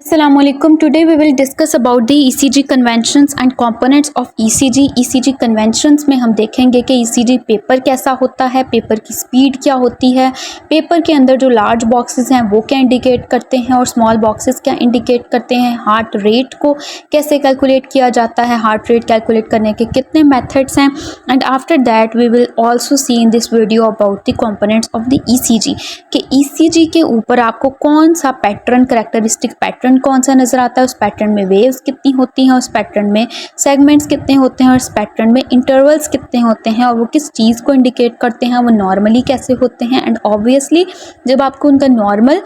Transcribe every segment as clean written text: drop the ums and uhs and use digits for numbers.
Assalamualaikum. Today we will discuss about the ECG conventions and components of ECG. ECG conventions में हम देखेंगे कि ECG paper कैसा होता है, पेपर की स्पीड क्या होती है, पेपर के अंदर जो लार्ज बॉक्सेस हैं वो क्या इंडिकेट करते हैं और स्मॉल बॉक्सेस क्या इंडिकेट करते हैं, हार्ट रेट को कैसे कैलकुलेट किया जाता है, हार्ट रेट कैलकुलेट करने के कितने मेथड्स हैं, and after that we will also see in this video about the components of the ECG कि ECG के ऊपर आपको कौन सा पैटर्न, करेक्टरिस्टिक पैटर्न कौन सा नज़र आता है, उस पैटर्न में वेव्स कितनी होती हैं, उस पैटर्न में सेगमेंट्स कितने होते हैं और उस पैटर्न में इंटरवल्स कितने होते हैं और वो किस चीज़ को इंडिकेट करते हैं, वो नॉर्मली कैसे होते हैं। एंड ऑब्वियसली जब आपको उनका नॉर्मल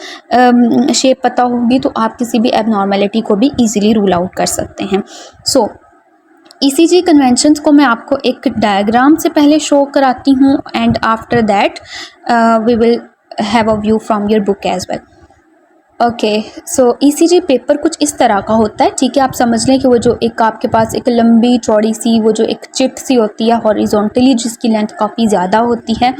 शेप पता होगी तो आप किसी भी एबनॉर्मेलिटी को भी ईजिली रूल आउट कर सकते हैं। सो ECG कन्वेंशंस को मैं आपको एक डायग्राम से पहले शो कराती हूँ and after that we will have a view from your book as well. Okay, so ECG paper कुछ इस तरह का होता है, ठीक है। आप समझ लें कि वो जो एक आपके पास एक लंबी चौड़ी सी वो जो एक चिट सी होती है हॉरिजॉन्टली, जिसकी लेंथ काफ़ी ज़्यादा होती है,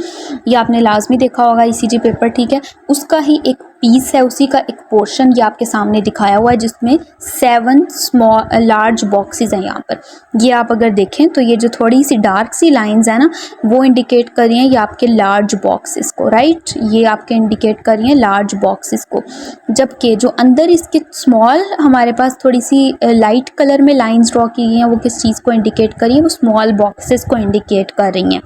ये आपने लाजमी देखा होगा ECG पेपर, ठीक है। उसका ही एक पीस है, उसी का एक पोर्शन ये आपके सामने दिखाया हुआ है जिसमें 7 स्मॉल लार्ज बॉक्सेस हैं यहाँ पर। ये आप अगर देखें तो ये जो थोड़ी सी डार्क सी लाइंस है ना, वो इंडिकेट कर रही हैं ये आपके लार्ज बॉक्सेस को, राइट। ये आपके इंडिकेट कर रही हैं लार्ज बॉक्सेस को, जबकि जो अंदर इसके स्मॉल हमारे पास थोड़ी सी लाइट कलर में लाइंस ड्रॉ की गई हैं वो किस चीज़ को इंडिकेट कर रही हैं, वो स्मॉल बॉक्सेस को इंडिकेट कर रही हैं।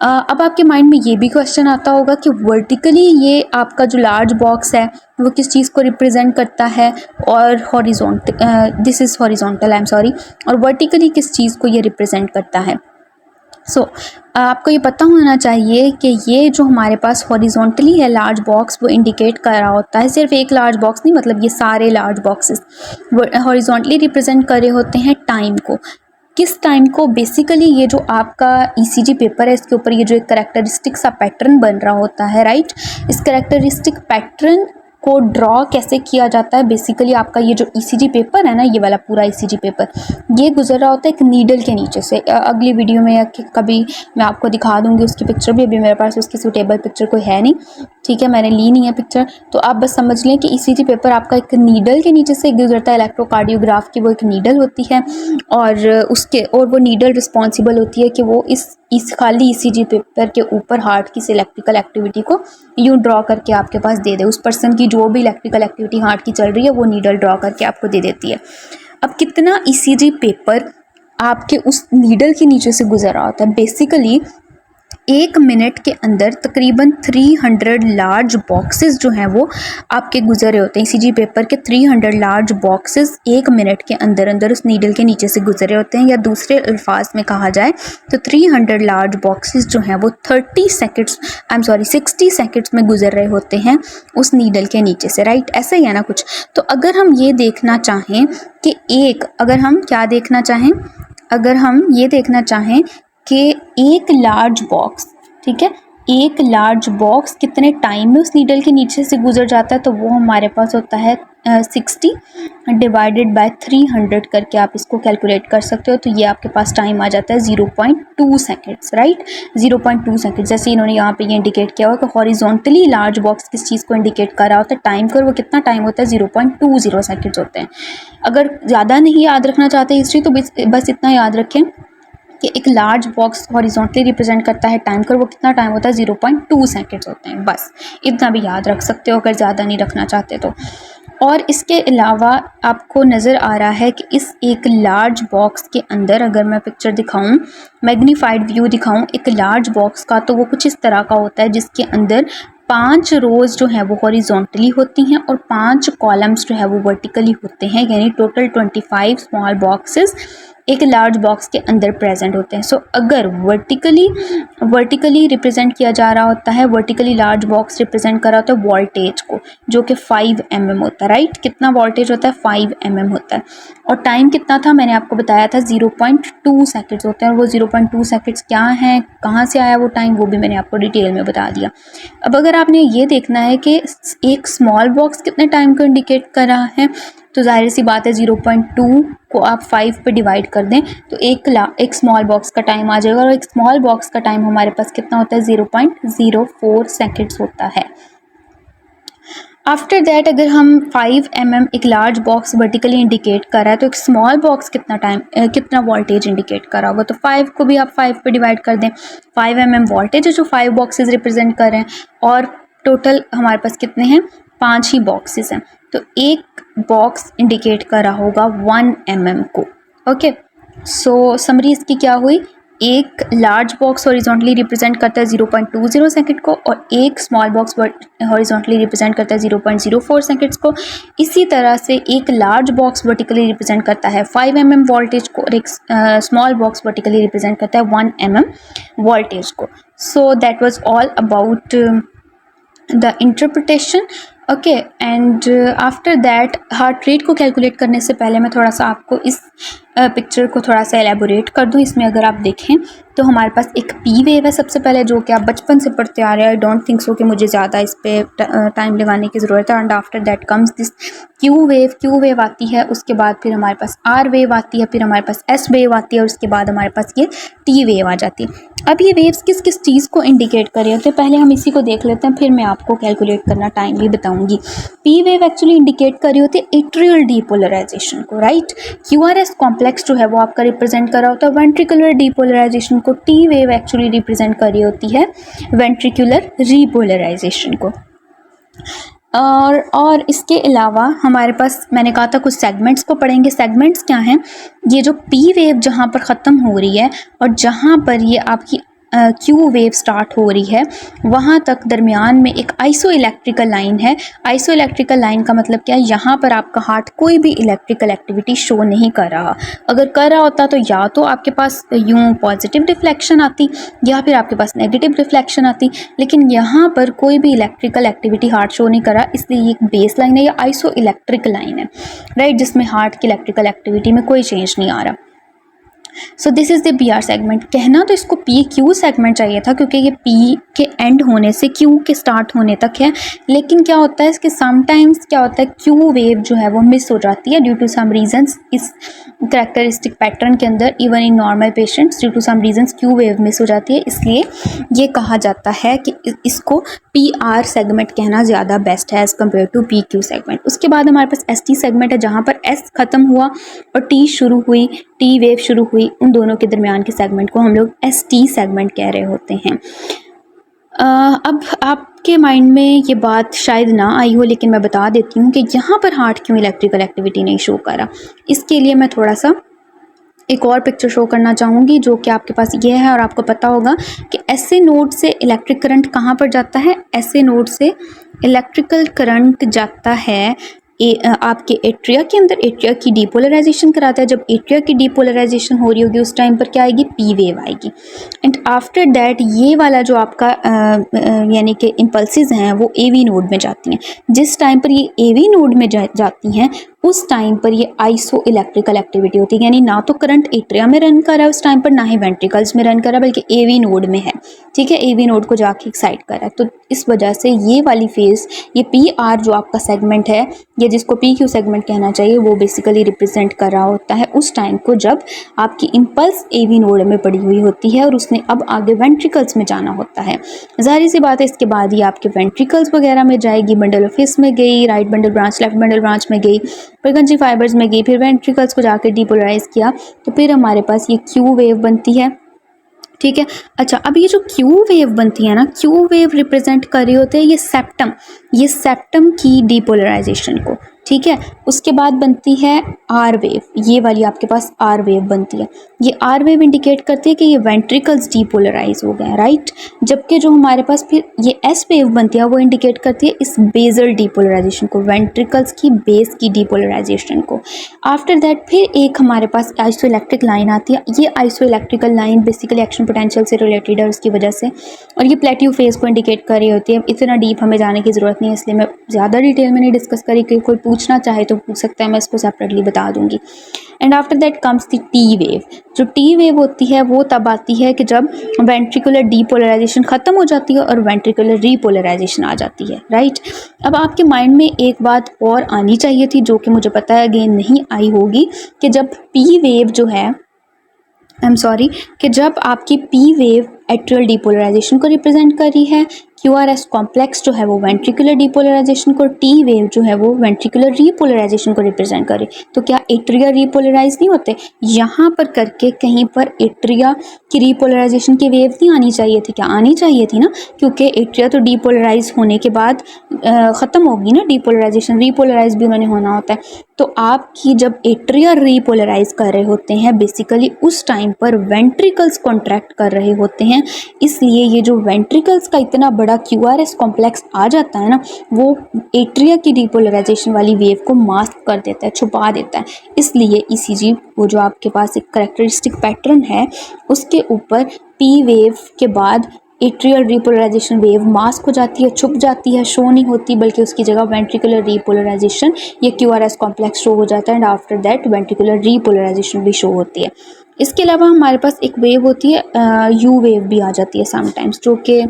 अब आपके माइंड में ये भी क्वेश्चन आता होगा कि वर्टिकली ये आपका जो लार्ज बॉक्स है वो किस चीज़ को रिप्रेजेंट करता है और this is horizontal, I am sorry, और वर्टिकली किस चीज़ को ये रिप्रेजेंट करता है। सो आपको ये पता होना चाहिए कि ये जो हमारे पास हॉरिजॉन्टली है लार्ज बॉक्स, वो इंडिकेट कर रहा होता है, सिर्फ एक लार्ज बॉक्स नहीं, मतलब ये सारे लार्ज बॉक्सेस हॉरिजॉन्टली रिप्रेजेंट कर रहे होते हैं टाइम को। किस टाइम को? बेसिकली ये जो आपका ECG पेपर है इसके ऊपर ये जो एक करेक्टरिस्टिक सा पैटर्न बन रहा होता है, राइट। इस करेक्टरिस्टिक पैटर्न को ड्रॉ कैसे किया जाता है? बेसिकली आपका ये जो ECG पेपर है ना, ये वाला पूरा ECG पेपर ये गुजर रहा होता है एक नीडल के नीचे से। अगली वीडियो में या कभी मैं आपको दिखा दूंगी उसकी पिक्चर भी, अभी मेरे पास उसकी सूटेबल पिक्चर कोई है नहीं, ठीक है, मैंने ली नहीं है पिक्चर। तो आप बस समझ लें कि ECG पेपर आपका एक नीडल के नीचे से गुजरता है। इलेक्ट्रोकार्डियोग्राफ की वो एक नीडल होती है और वो नीडल रिस्पॉन्सिबल होती है कि वो इस खाली ECG पेपर के ऊपर हार्ट की इलेक्ट्रिकल एक्टिविटी को यूँ ड्रॉ करके आपके पास दे दे। उस पर्सन की जो भी इलेक्ट्रिकल एक्टिविटी हार्ट की चल रही है वो नीडल ड्रॉ करके आपको दे देती है। अब कितना ECG पेपर आपके उस नीडल के नीचे से गुजर रहा होता है? बेसिकली 1 मिनट के अंदर तकरीबन 300 लार्ज बॉक्सेस जो हैं वो आपके गुजरे होते हैं। ECG पेपर के 300 लार्ज बॉक्सेस 1 मिनट के अंदर अंदर उस नीडल के नीचे से गुजरे होते हैं, या दूसरे अल्फाज में कहा जाए तो 300 लार्ज बॉक्सेस जो हैं वो 60 सेकेंड्स में गुजर रहे होते हैं उस नीडल के नीचे से, राइट। ऐसा ही है ना कुछ। तो अगर हम ये देखना चाहें कि अगर हम ये देखना चाहें कि एक लार्ज बॉक्स, ठीक है, एक लार्ज बॉक्स कितने टाइम में उस नीडल के नीचे से गुजर जाता है, तो वो हमारे पास होता है 60 डिवाइडेड बाय 300 करके आप इसको कैलकुलेट कर सकते हो। तो ये आपके पास टाइम आ जाता है 0.2 सेकेंड्स, राइट। 0.2 सेकेंड्स, जैसे इन्होंने यहाँ पे ये इंडिकेट किया हुआ कि हॉरिजॉन्टली लार्ज बॉक्स किस चीज़ को इंडिकेट कर रहा होता है, टाइम को, और वो कितना टाइम होता है 0.20 सेकेंड्स होते हैं। अगर ज़्यादा नहीं याद रखना चाहते हिस्ट्री तो बस इतना याद रखें कि एक लार्ज बॉक्स हॉरिजॉन्टली रिप्रेजेंट करता है टाइम कर, वो कितना टाइम होता है 0.2 सेकेंड्स होते हैं। बस इतना भी याद रख सकते हो अगर ज़्यादा नहीं रखना चाहते तो। और इसके अलावा आपको नज़र आ रहा है कि इस एक लार्ज बॉक्स के अंदर, अगर मैं पिक्चर दिखाऊं, मैग्नीफाइड व्यू दिखाऊं एक लार्ज बॉक्स का, तो वो कुछ इस तरह का होता है जिसके अंदर 5 रोज़ जो हैं वो हॉरिजॉन्टली होती हैं और 5 कॉलम्स जो है वो वर्टिकली होते हैं, यानी टोटल 25 स्मॉल बॉक्सेस एक लार्ज बॉक्स के अंदर प्रेजेंट होते हैं। सो अगर वर्टिकली रिप्रेजेंट किया जा रहा होता है, वर्टिकली लार्ज बॉक्स रिप्रेजेंट कर रहा होता है वोल्टेज को, जो कि 5 mm होता है, राइट। कितना वोल्टेज होता है? 5 mm होता है। और टाइम कितना था? मैंने आपको बताया था 0.2 सेकेंड्स होते हैं। और वो 0.2 सेकेंड्स क्या हैं, कहाँ से आया वो टाइम, वो भी मैंने आपको डिटेल में बता दिया। अब अगर आपने ये देखना है कि एक स्मॉल बॉक्स कितने टाइम को इंडिकेट कर रहा है, तो जाहिर सी बात है 0.2 को आप 5 पे डिवाइड कर दें तो एक स्मॉल बॉक्स का टाइम आ जाएगा, और एक स्मॉल बॉक्स का टाइम हमारे पास कितना होता है? 0.04 सेकेंड्स होता है। आफ्टर दैट अगर हम 5 mm एक लार्ज बॉक्स वर्टिकली इंडिकेट कर रहा है तो एक स्मॉल बॉक्स कितना वोल्टेज इंडिकेट कर रहा होगा, तो 5 को भी आप 5 पे डिवाइड कर दें। 5 mm वोल्टेज है जो 5 बॉक्सेस रिप्रेजेंट कर रहे हैं, और टोटल हमारे पास कितने हैं, 5 ही बॉक्सेस हैं, तो एक बॉक्स इंडिकेट कर रहा होगा 1 mm को। ओके, सो समरी इसकी क्या हुई, एक लार्ज बॉक्स हॉरिजॉन्टली रिप्रेजेंट करता है 0.20 सेकंड को, और एक स्मॉल बॉक्स हॉरिजॉन्टली रिप्रेजेंट करता है 0.04 सेकंड्स को। इसी तरह से एक लार्ज बॉक्स वर्टिकली रिप्रेजेंट करता है 5 mm वोल्टेज को, और एक स्मॉल बॉक्स वर्टिकली रिप्रेजेंट करता है 1 mm वोल्टेज को। So that was all about the interpretation. Okay, and after that heart rate को कैलकुलेट करने से पहले मैं थोड़ा सा आपको इस पिक्चर को थोड़ा सा एलेबोरेट कर दूं। इसमें अगर आप देखें तो हमारे पास एक पी वेव है सबसे पहले, जो कि आप बचपन से पढ़ते आ रहे हैं। आई डोंट थिंक सो कि मुझे ज़्यादा इस पर टाइम लगाने की ज़रूरत है। And after that comes this Q wave आती है, उसके बाद फिर हमारे पास आर वेव आती है, फिर हमारे पास एस वेव आती है, और उसके बाद हमारे पास ये टी वेव आ जाती है। अब ये वेव्स किस किस चीज़ को इंडिकेट कर रहे होते हैं, पहले हम इसी को देख लेते हैं, फिर मैं आपको कैलकुलेट करना टाइमली बताऊंगी। पी वेव एक्चुअली इंडिकेट कर रही होती है एट्रियल डीपोलराइजेशन को, राइट। क्यूआरएस कॉम्प्लेक्स जो है वो आपका रिप्रेजेंट कर रहा होता है वेंट्रिकुलर डीपोलराइजेशन को। टी वेव एक्चुअली रिप्रेजेंट कर रही होती है वेंट्रिकुलर रीपोलराइजेशन को। और इसके अलावा हमारे पास, मैंने कहा था कुछ सेगमेंट्स को पढ़ेंगे। सेगमेंट्स क्या हैं, ये जो पी वेव जहाँ पर ख़त्म हो रही है और जहाँ पर ये आपकी क्यू वेव स्टार्ट हो रही है, वहाँ तक दरमियान में एक आइसो इलेक्ट्रिकल लाइन है। आइसो इलेक्ट्रिकल लाइन का मतलब क्या है, यहाँ पर आपका हार्ट कोई भी इलेक्ट्रिकल एक्टिविटी शो नहीं कर रहा। अगर कर रहा होता तो या तो आपके पास यूँ पॉजिटिव रिफ्लेक्शन आती या फिर आपके पास नेगेटिव रिफ्लेक्शन आती, लेकिन यहाँ पर कोई भी इलेक्ट्रिकल एक्टिविटी हार्ट शो नहीं कर रहा, इसलिए ये एक बेस लाइन है या आइसो इलेक्ट्रिक लाइन है, राइट, जिसमें हार्ट की इलेक्ट्रिकल एक्टिविटी में कोई चेंज नहीं आ रहा। So this is the P R segment. कहना तो इसको पी क्यू सेगमेंट चाहिए था, क्योंकि ये पी के एंड होने से क्यू के स्टार्ट होने तक है, लेकिन क्या होता है इसके समटाइम्स क्या होता है, क्यू वेव जो है वो मिस हो जाती है ड्यू टू सम रीजंस। इस करेक्टरिस्टिक पैटर्न के अंदर even in normal patients due to some reasons q wave miss हो जाती है, इसलिए ये कहा जाता है कि इसको पी आर सेगमेंट कहना ज़्यादा बेस्ट है as compare to p q segment. उसके बाद हमारे पास एस टी सेगमेंट है, जहाँ पर एस ख़त्म हुआ और टी शुरू हुई, टी वेव शुरू हुई, उन दोनों के दरमियान के सेगमेंट को हम लोग एस टी सेगमेंट कह रहे होते हैं। अब आपके माइंड में ये बात शायद ना आई हो, लेकिन मैं बता देती हूँ कि यहाँ पर हार्ट क्यों इलेक्ट्रिकल एक्टिविटी नहीं शो कर रहा। इसके लिए मैं थोड़ा सा एक और पिक्चर शो करना चाहूँगी, जो कि आपके पास ये है, और आपको पता होगा कि ऐसे नोड से इलेक्ट्रिक करंट कहाँ पर जाता है, ऐसे नोड से इलेक्ट्रिकल करंट जाता है आपके एट्रिया के अंदर। एट्रिया की डीपोलराइजेशन कराता है। जब एट्रिया की डीपोलराइजेशन हो रही होगी उस टाइम पर क्या आएगी, पी वेव आएगी। एंड आफ्टर दैट ये वाला जो आपका यानी कि इम्पल्सिस हैं वो एवी नोड में जाती हैं। जिस टाइम पर ये एवी नोड में जाती हैं उस टाइम पर ये आइसो इलेक्ट्रिकल एक्टिविटी होती है, यानी ना तो करंट एट्रिया में रन कर रहा है उस टाइम पर, ना ही वेंट्रिकल्स में रन कर रहा है, बल्कि एवी नोड में है, ठीक है, एवी नोड को जाके एक्साइट कर रहा है। तो इस वजह से ये वाली फेज, ये पी आर जो आपका सेगमेंट है, ये जिसको पी क्यू सेगमेंट कहना चाहिए, वो बेसिकली रिप्रेजेंट कर रहा होता है उस टाइम को जब आपकी इम्पल्स एवी नोड में पड़ी हुई होती है और उसने अब आगे वेंट्रिकल्स में जाना होता है। जाहिर सी बात है इसके बाद ही आपके वेंट्रिकल्स वगैरह में जाएगी, बंडल ऑफ हिस में गई, right bundle branch, left bundle branch में गई, फ्रीक्वेंसी फाइबर्स में गई, फिर वेंट्रिकल्स को जाकर डीपोलराइज किया, तो फिर हमारे पास ये क्यू वेव बनती है, ठीक है। अच्छा, अब ये जो क्यू वेव बनती है ना, क्यू वेव रिप्रेजेंट कर रही होते हैं ये सेप्टम की डीपोलराइजेशन को, ठीक है। उसके बाद बनती है आर वेव, ये वाली आपके पास आर वेव बनती है। ये आर वेव इंडिकेट करती है कि ये वेंट्रिकल्स डीपोलराइज हो गए, राइट। जबकि जो हमारे पास फिर ये एस वेव बनती है वो इंडिकेट करती है इस बेजल डीपोलराइजेशन को, वेंट्रिकल्स की बेस की डीपोलराइजेशन को। आफ्टर दैट फिर एक हमारे पास आइसो इलेक्ट्रिक लाइन आती है। ये iso electrical line basically action potential से रिलेटेड है उसकी वजह से, और ये प्लेट्यू फेज को इंडिकेट कर रही होती है। इतना डीप हमें जाने की ज़रूरत नहीं है, इसलिए मैं ज़्यादा डिटेल में नहीं डिस्कस करी, कि कोई पूछना चाहे तो पूछ सकता है, मैं इसको सेपरेटली बता दूंगी। And after that comes the T wave. जो टी वेव होती है वो तब आती है कि जब वेंट्रिकुलर डीपोलराइजेशन ख़त्म हो जाती है और वेंट्रिकुलर रीपोलराइजेशन आ जाती है, राइट। अब आपके माइंड में एक बात और आनी चाहिए थी, जो कि मुझे पता है अगेन नहीं आई होगी, कि जब पी वेव जो है, कि जब आपकी पी वेव एट्रियल डीपोलराइजेशन को रिप्रेजेंट कर रही है, QRS कॉम्प्लेक्स जो है वो वेंट्रिकुलर डीपोलराइजेशन को, T वेव जो है वो वेंट्रिकुलर रीपोलराइजेशन को रिप्रेजेंट करे। तो क्या एट्रिया रीपोलराइज नहीं होते? यहाँ पर करके कहीं पर एट्रिया की रीपोलराइजेशन की वेव नहीं आनी चाहिए थी? क्या आनी चाहिए थी ना, क्योंकि एट्रिया तो डीपोलराइज होने के बाद ख़त्म होगी ना डीपोलराइजेशन, रीपोलराइज भी उन्होंने होना होता है। तो आपकी जब एट्रिया रीपोलराइज कर रहे होते हैं बेसिकली उस टाइम पर वेंट्रिकल्स कॉन्ट्रैक्ट कर रहे होते हैं, इसलिए ये जो वेंट्रिकल्स का इतना बड़ा QRS कॉम्प्लेक्स आ जाता है ना, वो एट्रिया की डीपोलराइजेशन वाली वेव को मास्क कर देता है, छुपा देता है। इसलिए ECG वो जो आपके पास एक करेक्टरिस्टिक पैटर्न है उसके ऊपर P वेव के बाद एट्रियल रीपोलराइजेशन वेव मास्क हो जाती है, छुप जाती है, शो नहीं होती, बल्कि उसकी जगह वेंट्रिकुलर रीपोलराइजेशन ये QRS कॉम्प्लेक्स शो हो जाता है and after that ventricular repolarisation भी शो होती है। इसके अलावा हमारे पास एक वेव होती है U वेव भी आ जाती है समटाइम्स, जो कि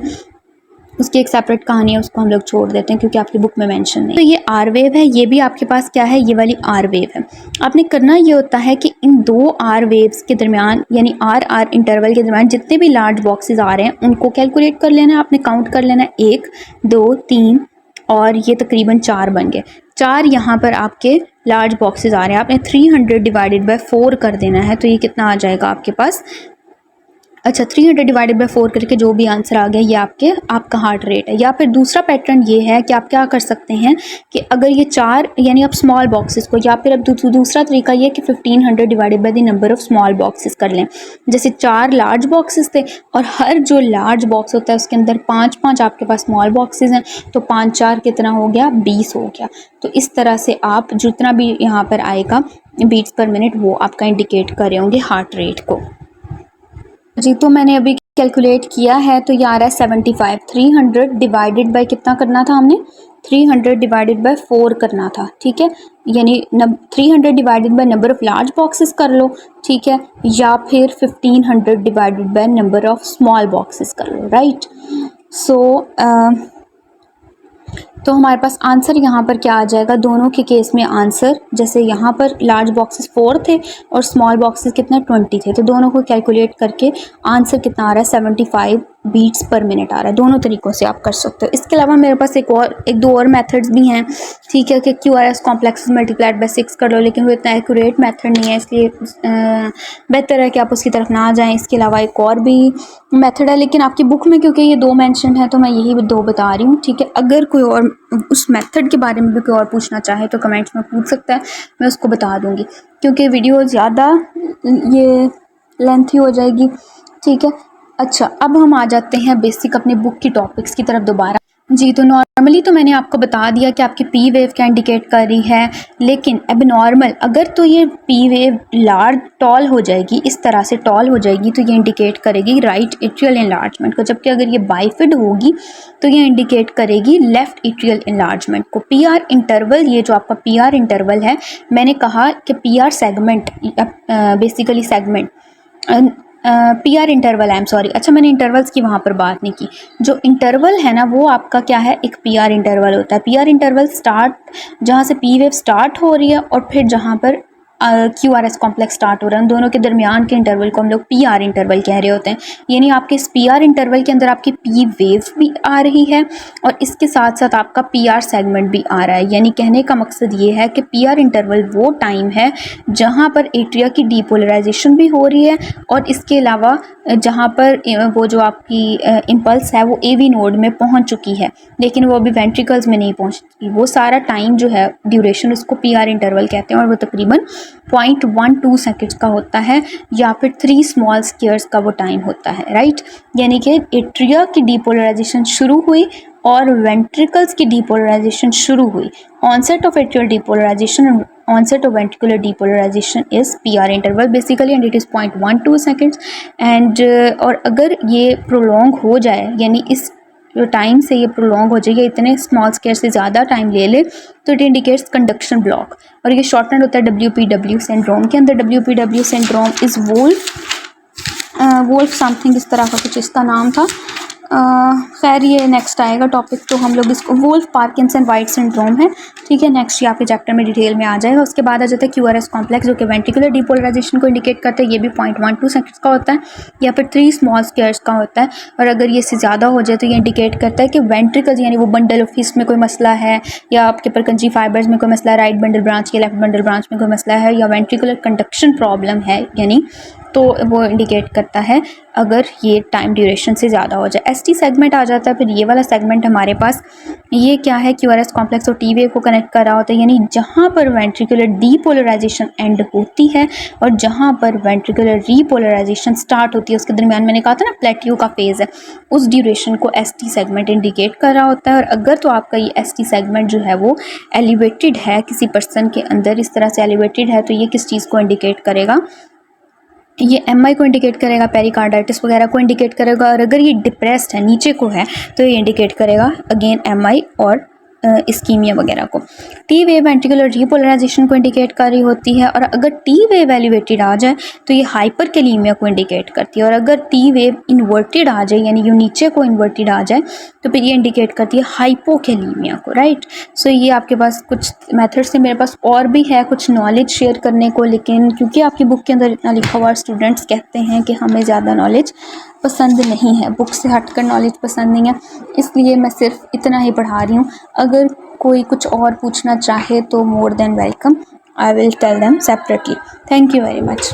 उसकी एक सेपरेट कहानी है, उसको हम लोग छोड़ देते हैं क्योंकि आपकी बुक में मेंशन नहीं। तो ये R वेव है, ये भी आपके पास क्या है, ये वाली R वेव है। आपने करना ये होता है कि इन दो R वेव्स के दरमियान यानी R इंटरवल के दरमियान जितने भी लार्ज बॉक्सेस आ रहे हैं उनको कैलकुलेट कर लेना है, आपने काउंट कर लेना है 1 2 3 और ये तकरीबन 4 बन गए। 4 यहाँ पर आपके लार्ज बॉक्सेस आ रहे हैं, आपने 300 डिवाइडेड बाय 4 कर देना है, तो ये कितना आ जाएगा आपके पास, अच्छा 300 डिवाइडेड बाय 4 करके जो भी आंसर आ गया ये आपका हार्ट रेट है। या फिर दूसरा पैटर्न ये है कि आप क्या कर सकते हैं कि अगर ये 4 यानी आप स्मॉल बॉक्सेस को, या फिर अब दूसरा तरीका ये कि 1500 divided by the number of small boxes कर लें। जैसे 4 लार्ज बॉक्सेस थे और हर जो लार्ज बॉक्स होता है उसके अंदर 5-5 आपके पास स्मॉल बॉक्सेस हैं, तो 5-4 कितना हो गया, 20 हो गया। तो इस तरह से आप जितना भी यहाँ पर आएगा बीट्स पर मिनट वो आपका इंडिकेट कर रहे होंगे हार्ट रेट को। जी तो मैंने अभी कैलकुलेट किया है, तो ये आ रहा है 75। 300 डिवाइडेड बाय कितना करना था हमने, 300 डिवाइडेड बाय 4 करना था, ठीक है, यानी 300 divided by number of large boxes कर लो, ठीक है, या फिर 1500 divided by number of small boxes कर लो, राइट। सो तो हमारे पास आंसर यहाँ पर क्या आ जाएगा, दोनों के केस में आंसर, जैसे यहाँ पर लार्ज बॉक्सेस 4 थे और स्मॉल बॉक्सेस कितने 20 थे, तो दोनों को कैलकुलेट करके आंसर कितना आ रहा है 75 बीट्स पर मिनट आ रहा है। दोनों तरीक़ों से आप कर सकते हो। इसके अलावा मेरे पास एक दो और मेथड्स भी हैं, ठीक है, कि QRS कॉम्प्लेक्स मल्टीप्लाइड बाय 6 कर लो, लेकिन वो इतना एक्यूरेट मेथड नहीं है, इसलिए बेहतर है कि आप उसकी तरफ ना जाएं। इसके अलावा एक और भी मेथड है, लेकिन आपकी बुक में क्योंकि ये 2 मेंशन है तो मैं यही 2 बता रही हूँ, ठीक है। अगर कोई और उस मेथड के बारे में भी कोई और पूछना चाहे तो कमेंट्स में पूछ सकता है, मैं उसको बता दूँगी, क्योंकि वीडियो ज़्यादा ये लेंथी हो जाएगी, ठीक है। अच्छा, अब हम आ जाते हैं बेसिक अपने बुक की टॉपिक्स की तरफ दोबारा। जी तो नॉर्मली तो मैंने आपको बता दिया कि आपकी P वेव क्या इंडिकेट कर रही है, लेकिन एबनॉर्मल अगर तो ये P वेव लार्ज टॉल हो जाएगी, इस तरह से टॉल हो जाएगी, तो ये इंडिकेट करेगी राइट एट्रियल एनलार्जमेंट को, जबकि अगर ये बाइफिड होगी तो ये इंडिकेट करेगी लेफ़्ट एट्रियल एनलार्जमेंट को। PR इंटरवल, ये जो आपका PR इंटरवल है, मैंने कहा कि PR segment basically segment PR interval, I am sorry, अच्छा मैंने इंटरवल्स की वहाँ पर बात नहीं की। जो इंटरवल है ना वो आपका क्या है, एक PR इंटरवल होता है। PR इंटरवल स्टार्ट जहाँ से P वेव स्टार्ट हो रही है और फिर जहाँ पर QRS कॉम्प्लेक्स स्टार्ट हो रहा है, उन दोनों के दरमियान के इंटरवल को हम लोग PR इंटरवल कह रहे होते हैं। यानी आपके इस PR इंटरवल के अंदर आपकी P वेव भी आ रही है और इसके साथ साथ आपका PR सेगमेंट भी आ रहा है। यानी कहने का मकसद ये है कि PR इंटरवल वो टाइम है जहाँ पर एट्रिया की डीपोलराइजेशन भी हो रही है और इसके अलावा जहाँ पर वो जो आपकी इम्पल्स है वो AV नोड में पहुँच चुकी है, लेकिन वो अभी वेंट्रिकल्स में नहीं पहुँचती। वो सारा टाइम जो है ड्यूरेशन, उसको PR इंटरवल कहते हैं और वो तकरीबन 0.12 सेकेंड्स का होता है या फिर 3 स्मॉल स्क्वायर्स का वो टाइम होता है, राइट। यानी कि एट्रिया की डीपोलराइजेशन शुरू हुई और वेंट्रिकल्स की डीपोलराइजेशन शुरू हुई। Onset of atrial depolarisation, onset of ventricular depolarization is PR interval basically and it is 0.12 seconds and और अगर ये prolong हो जाए, यानी इस टाइम से ये प्रोलॉन्ग हो जाए, या इतने स्मॉल स्क्वायर से ज़्यादा टाइम ले ले, तो इट इंडिकेट्स कंडक्शन ब्लॉक और ये शॉर्टनड होता है WPW सिंड्रोम के अंदर। WPW syndrome is Wolff something, इस तरह का कुछ इसका नाम था, खैर ये नेक्स्ट आएगा टॉपिक, तो हम लोग इसको वुल्फ पार्किंसन वाइट सिंड्रोम है, ठीक है। नेक्स्ट ये आपके चैप्टर में डिटेल में आ जाएगा। उसके बाद आ जाता है QRS कॉम्प्लेक्स, जो कि वेंट्रिकुलर डीपोलराइजेशन को इंडिकेट करता है। ये भी 0.12 सेकंड्स का होता है या फिर 3 स्मॉल स्क्वायर्स का होता है। और अगर ये से ज़्यादा हो जाए तो ये इंडिकेट करता है कि वेंट्रिकल्स यानी वो बंडल ऑफ फिश में कोई मसला है, या आपके परकंजी फाइबर्स में कोई मसला है, राइट बंडल ब्रांच या लेफ्ट बंडल ब्रांच में कोई मसला है, या वेंट्रिकुलर कंडक्शन प्रॉब्लम है यानी, तो वो इंडिकेट करता है अगर ये टाइम ड्यूरेशन से ज़्यादा हो जाए। ST सेगमेंट आ जाता है। फिर ये वाला सेगमेंट हमारे पास ये क्या है, QRS कॉम्प्लेक्स और T वेव को कनेक्ट कर रहा होता है, यानी जहाँ पर वेंट्रिकुलर डीपोलराइजेशन एंड होती है और जहाँ पर वेंट्रिकुलर रीपोलराइजेशन स्टार्ट होती है, उसके दरमियान मैंने कहा था ना प्लेट्यू का फेज़ है, उस ड्यूरेशन को ST सेगमेंट इंडिकेट कर रहा होता है। और अगर तो आपका ये ST सेगमेंट जो है वो एलिवेटेड है, किसी पर्सन के अंदर इस तरह से एलिवेटेड है, तो ये किस चीज़ को इंडिकेट करेगा, ये MI को इंडिकेट करेगा, पेरिकार्डाइटिस वगैरह को इंडिकेट करेगा। और अगर ये डिप्रेस्ड है, नीचे को है, तो ये इंडिकेट करेगा अगेन MI और इस्कीमिया वगैरह को। T वेव वेंट्रिकुलर रीपोलराइजेशन को इंडिकेट कर रही होती है। और अगर T वेव एलिवेटेड आ जाए तो ये हाइपरकैलीमिया को इंडिकेट करती है। और अगर T वेव इन्वर्टेड आ जाए यानी ये नीचे को इन्वर्टेड आ जाए तो फिर ये इंडिकेट करती है हाइपोकैलीमिया को, राइट। सो ये आपके पास कुछ मेथड्स से, मेरे पास और भी है कुछ नॉलेज शेयर करने को, लेकिन क्योंकि आपकी बुक के अंदर इतना लिखा हुआ, स्टूडेंट्स कहते हैं कि हमें ज़्यादा नॉलेज पसंद नहीं है, बुक से हटकर नॉलेज पसंद नहीं है, इसलिए मैं सिर्फ इतना ही पढ़ा रही हूँ। अगर कोई कुछ और पूछना चाहे तो more than welcome, I will tell them separately. Thank you very much.